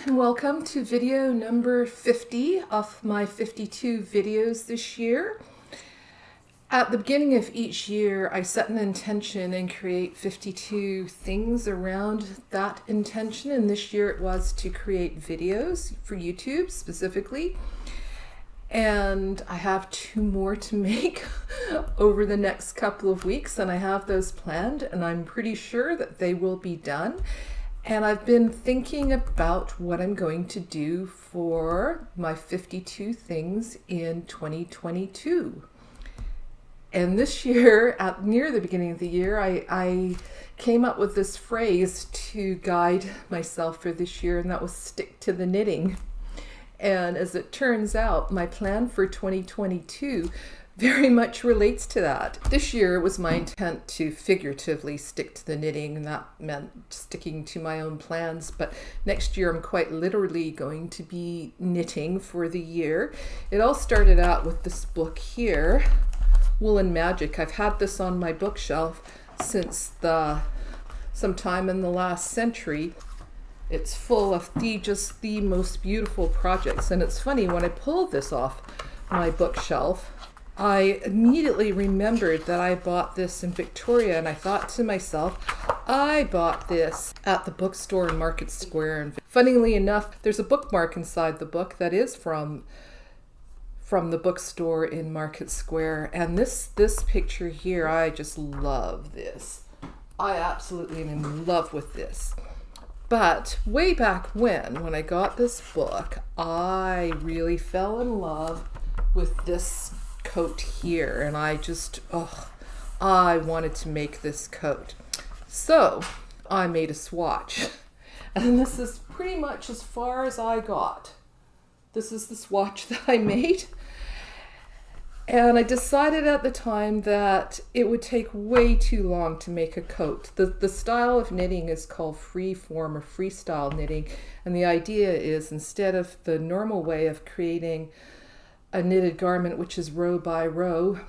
and welcome to video number 50 of my 52 videos this year. At the beginning of each year, I set an intention and create 52 things around that intention, and this year it was to create videos for YouTube specifically. And I have 2 more to make over the next couple of weeks, and I have those planned, and I'm pretty sure that they will be done. And I've been thinking about what I'm going to do for my 52 things in 2022. And this year, near the beginning of the year, I came up with this phrase to guide myself for this year, and that was stick to the knitting. And as it turns out, my plan for 2022 very much relates to that. This year it was my intent to figuratively stick to the knitting, and that meant sticking to my own plans. But next year I'm quite literally going to be knitting for the year. It all started out with this book here, Woolen Magic. I've had this on my bookshelf since sometime in the last century. It's full of just the most beautiful projects. And it's funny, when I pulled this off my bookshelf, I immediately remembered that I bought this in Victoria, and I thought to myself, I bought this at the bookstore in Market Square. And funnily enough, there's a bookmark inside the book that is from the bookstore in Market Square. And this picture here, I just love this. I absolutely am in love with this. But way back when I got this book, I really fell in love with this coat here, and I wanted to make this coat. So I made a swatch, and this is pretty much as far as I got. This is the swatch that I made. And I decided at the time that it would take way too long to make a coat. The style of knitting is called freeform or freestyle knitting. And the idea is, instead of the normal way of creating a knitted garment, which is row by row,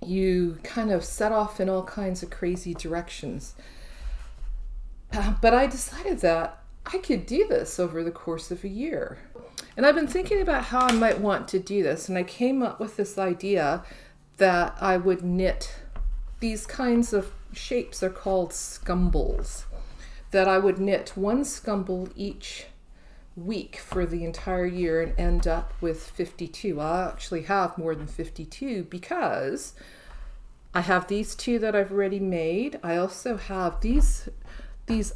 you kind of set off in all kinds of crazy directions. But I decided that I could do this over the course of a year. And I've been thinking about how I might want to do this, and I came up with this idea that I would knit these kinds of shapes. Are called scumbles. That I would knit one scumble each week for the entire year and end up with 52. I actually have more than 52 because I have these 2 that I've already made. I also have these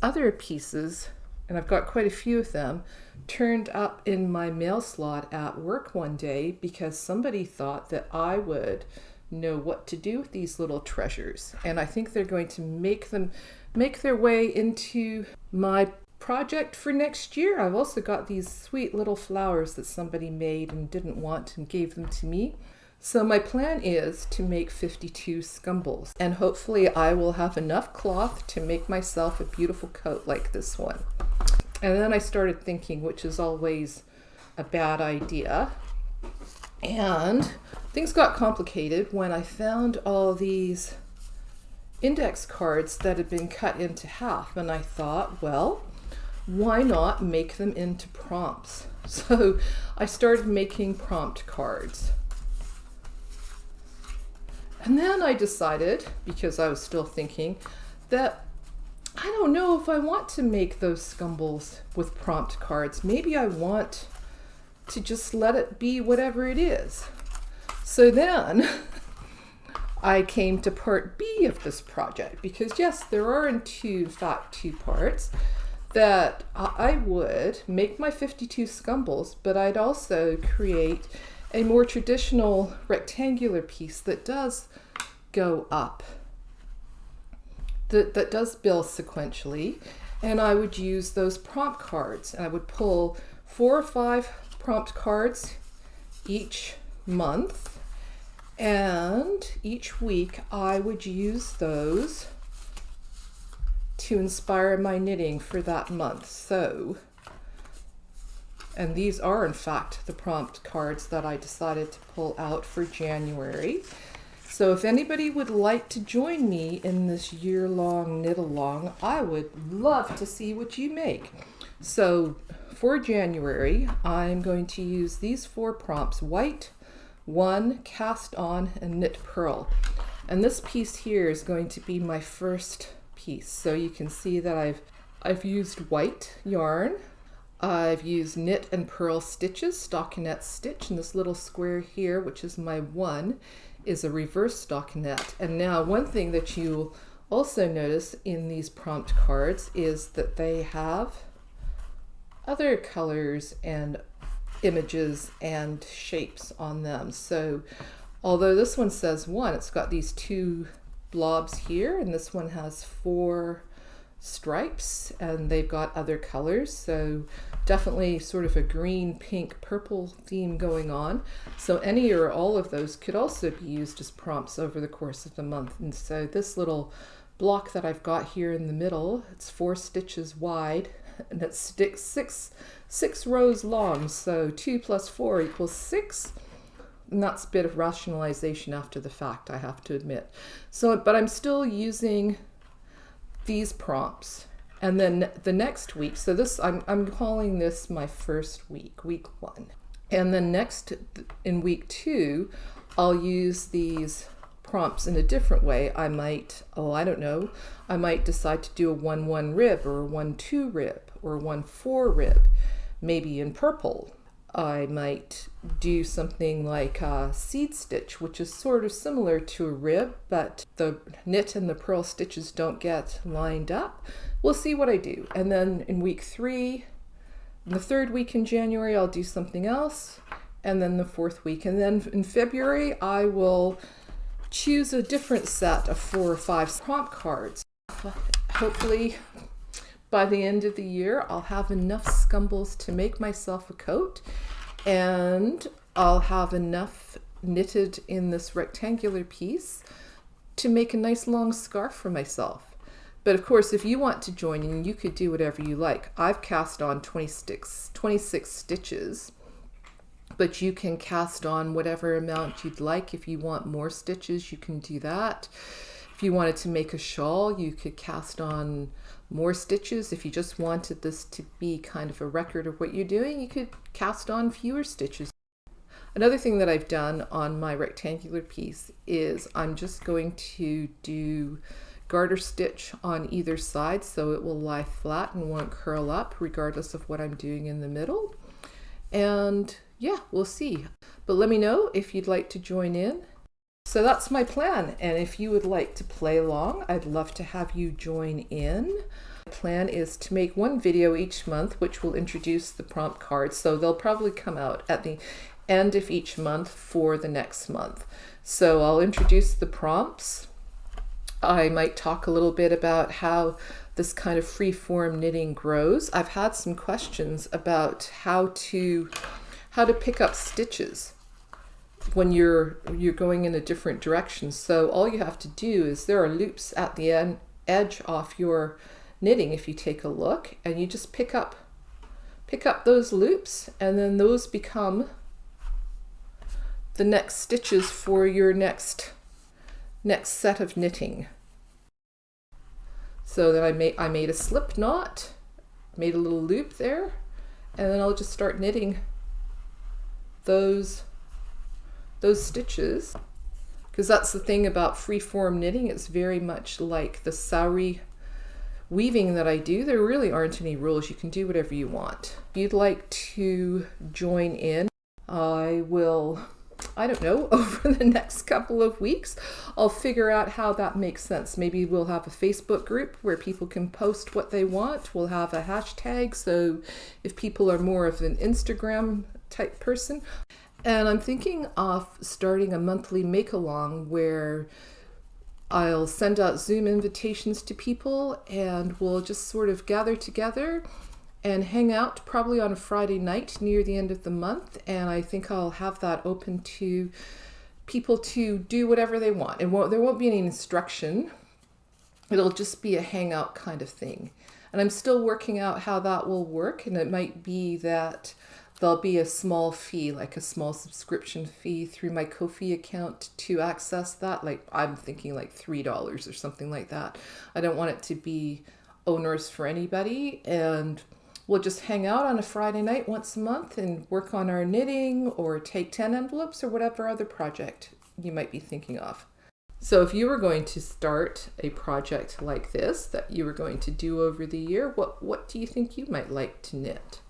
other pieces, and I've got quite a few of them, turned up in my mail slot at work one day because somebody thought that I would know what to do with these little treasures. And I think they're going to make their way into my project for next year. I've also got these sweet little flowers that somebody made and didn't want and gave them to me. So my plan is to make 52 scumbles, and hopefully I will have enough cloth to make myself a beautiful coat like this one. And then I started thinking, which is always a bad idea, and things got complicated when I found all these index cards that had been cut into half, and I thought, well, why not make them into prompts? So I started making prompt cards. And then I decided, because I was still thinking, that I don't know if I want to make those scumbles with prompt cards. Maybe I want to just let it be whatever it is. So then I came to part B of this project, because yes, there are in fact two parts. That I would make my 52 scumbles, but I'd also create a more traditional rectangular piece that does go up, that does build sequentially, and I would use those prompt cards. And I would pull 4 or 5 prompt cards each month, and each week I would use those to inspire my knitting for that month. And these are in fact the prompt cards that I decided to pull out for January. So if anybody would like to join me in this year-long knit along, I would love to see what you make. So for January, I'm going to use these 4 prompts: white, 1, cast on, and knit purl. And this piece here is going to be my first piece. So you can see that I've used white yarn. I've used knit and purl stitches, stockinette stitch, and this little square here, which is my 1, is a reverse stockinette. And now one thing that you'll also notice in these prompt cards is that they have other colors and images and shapes on them. So although this one says 1, it's got these 2 blobs here, and this one has 4 stripes, and they've got other colors. So definitely sort of a green, pink, purple theme going on. So any or all of those could also be used as prompts over the course of the month. And so this little block that I've got here in the middle, it's 4 stitches wide, and it's 6 rows long. So 2 plus 4 equals 6. And that's a bit of rationalization after the fact, I have to admit. So, but I'm still using these prompts. And then the next week, so this, I'm calling this my first week, week 1. And then next, in week 2, I'll use these prompts in a different way. I might, I don't know, I might decide to do a 1-1 rib, or a 1-2 rib, or 1-4 rib, maybe in purple. I might do something like a seed stitch, which is sort of similar to a rib, but the knit and the purl stitches don't get lined up. We'll see what I do. And then in week 3, the 3rd week in January, I'll do something else. And then the 4th week. And then in February, I will choose a different set of 4 or 5 prompt cards. Hopefully by the end of the year, I'll have enough scumbles to make myself a coat, and I'll have enough knitted in this rectangular piece to make a nice long scarf for myself. But of course, if you want to join in, you could do whatever you like. I've cast on 26 stitches, but you can cast on whatever amount you'd like. If you want more stitches, you can do that. If you wanted to make a shawl, you could cast on more stitches. If you just wanted this to be kind of a record of what you're doing, you could cast on fewer stitches. Another thing that I've done on my rectangular piece is I'm just going to do garter stitch on either side, so it will lie flat and won't curl up regardless of what I'm doing in the middle. And yeah, we'll see. But let me know if you'd like to join in. So that's my plan, and if you would like to play along, I'd love to have you join in. My plan is to make 1 video each month, which will introduce the prompt cards, so they'll probably come out at the end of each month for the next month. So I'll introduce the prompts. I might talk a little bit about how this kind of freeform knitting grows. I've had some questions about how to pick up stitches when you're going in a different direction. So all you have to do is, there are loops at the edge off your knitting if you take a look, and you just pick up those loops, and then those become the next stitches for your next set of knitting. So then I made a slip knot, made a little loop there, and then I'll just start knitting those stitches, because that's the thing about freeform knitting. It's very much like the sari weaving that I do. There really aren't any rules. You can do whatever you want. If you'd like to join in, I don't know, over the next couple of weeks, I'll figure out how that makes sense. Maybe we'll have a Facebook group where people can post what they want. We'll have a hashtag, so if people are more of an Instagram type person. And I'm thinking of starting a monthly make-along where I'll send out Zoom invitations to people, and we'll just sort of gather together and hang out, probably on a Friday night near the end of the month. And I think I'll have that open to people to do whatever they want. There won't be any instruction. It'll just be a hangout kind of thing. And I'm still working out how that will work, and it might be that there'll be a small fee, like a small subscription fee through my Ko-fi account to access that. Like, I'm thinking like $3 or something like that. I don't want it to be onerous for anybody. And We'll just hang out on a Friday night once a month and work on our knitting or take 10 envelopes or whatever other project you might be thinking of. So if you were going to start a project like this that you were going to do over the year, what do you think you might like to knit?